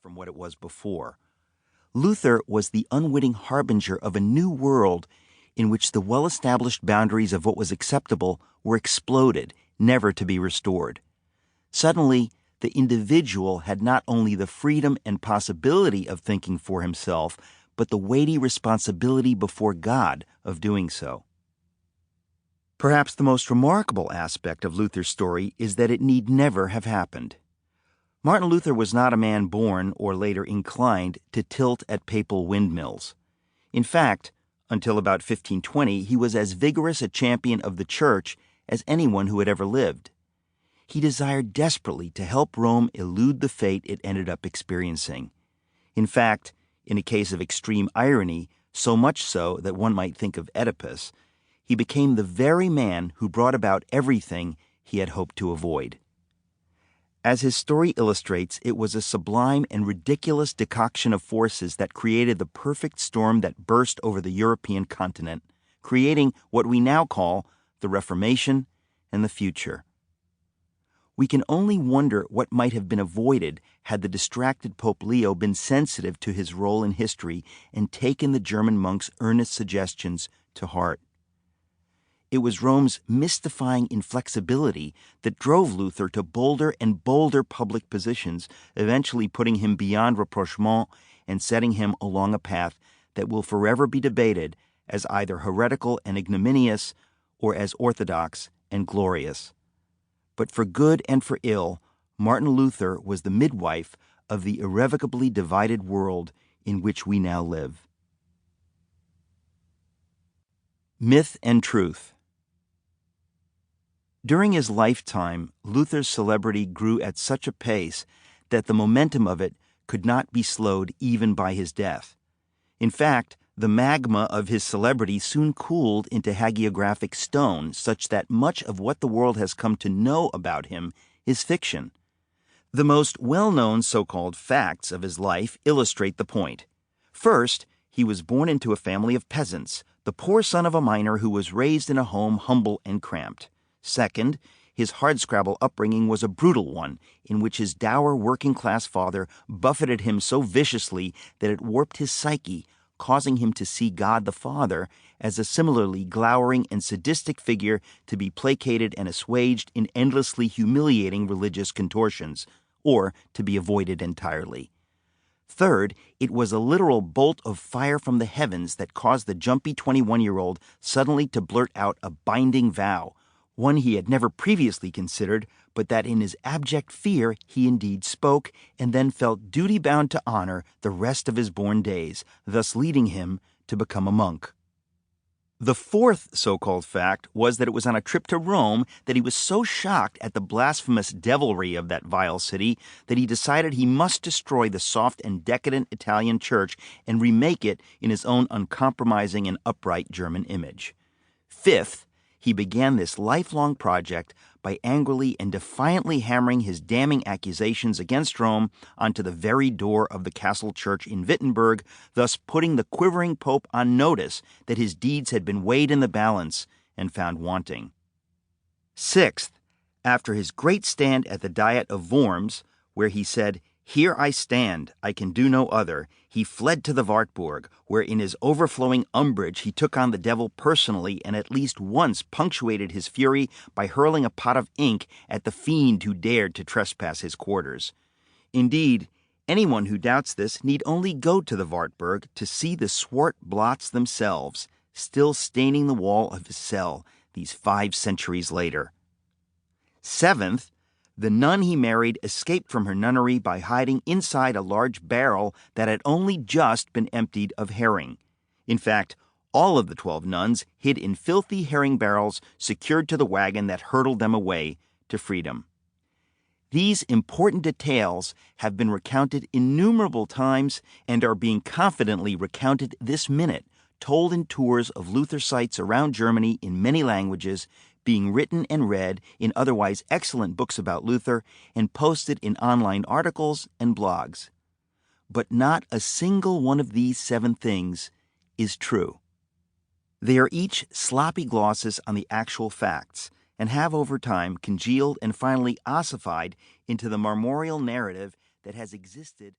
from what it was before. Luther was the unwitting harbinger of a new world in which the well-established boundaries of what was acceptable were exploded, never to be restored. Suddenly, the individual had not only the freedom and possibility of thinking for himself, but the weighty responsibility before God of doing so. Perhaps the most remarkable aspect of Luther's story is that it need never have happened. Martin Luther was not a man born, or later inclined, to tilt at papal windmills. In fact, until about 1520, he was as vigorous a champion of the Church as anyone who had ever lived. He desired desperately to help Rome elude the fate it ended up experiencing. In fact, in a case of extreme irony, so much so that one might think of Oedipus, he became the very man who brought about everything he had hoped to avoid. As his story illustrates, it was a sublime and ridiculous decoction of forces that created the perfect storm that burst over the European continent, creating what we now call the Reformation and the future. We can only wonder what might have been avoided had the distracted Pope Leo been sensitive to his role in history and taken the German monk's earnest suggestions to heart. It was Rome's mystifying inflexibility that drove Luther to bolder and bolder public positions, eventually putting him beyond rapprochement and setting him along a path that will forever be debated as either heretical and ignominious or as orthodox and glorious. But for good and for ill, Martin Luther was the midwife of the irrevocably divided world in which we now live. Myth and Truth. During his lifetime, Luther's celebrity grew at such a pace that the momentum of it could not be slowed even by his death. In fact, the magma of his celebrity soon cooled into hagiographic stone, such that much of what the world has come to know about him is fiction. The most well-known so-called facts of his life illustrate the point. First, he was born into a family of peasants, the poor son of a miner who was raised in a home humble and cramped. Second, his hardscrabble upbringing was a brutal one, in which his dour working-class father buffeted him so viciously that it warped his psyche, causing him to see God the Father as a similarly glowering and sadistic figure to be placated and assuaged in endlessly humiliating religious contortions, or to be avoided entirely. Third, it was a literal bolt of fire from the heavens that caused the jumpy 21-year-old suddenly to blurt out a binding vow, one he had never previously considered, but that in his abject fear he indeed spoke, and then felt duty-bound to honor the rest of his born days, thus leading him to become a monk. The fourth so-called fact was that it was on a trip to Rome that he was so shocked at the blasphemous devilry of that vile city that he decided he must destroy the soft and decadent Italian church and remake it in his own uncompromising and upright German image. Fifth, he began this lifelong project by angrily and defiantly hammering his damning accusations against Rome onto the very door of the castle church in Wittenberg, thus putting the quivering pope on notice that his deeds had been weighed in the balance and found wanting. Sixth, after his great stand at the Diet of Worms, where he said, "Here I stand, I can do no other," he fled to the Wartburg, where in his overflowing umbrage he took on the devil personally and at least once punctuated his fury by hurling a pot of ink at the fiend who dared to trespass his quarters. Indeed, anyone who doubts this need only go to the Wartburg to see the swart blots themselves, still staining the wall of his cell these 5 centuries later. Seventh, the nun he married escaped from her nunnery by hiding inside a large barrel that had only just been emptied of herring. In fact, all of the 12 nuns hid in filthy herring barrels secured to the wagon that hurtled them away to freedom. These important details have been recounted innumerable times and are being confidently recounted this minute, told in tours of Luther sites around Germany in many languages, being written and read in otherwise excellent books about Luther, and posted in online articles and blogs. But not a single one of these 7 things is true. They are each sloppy glosses on the actual facts, and have over time congealed and finally ossified into the marmoreal narrative that has existed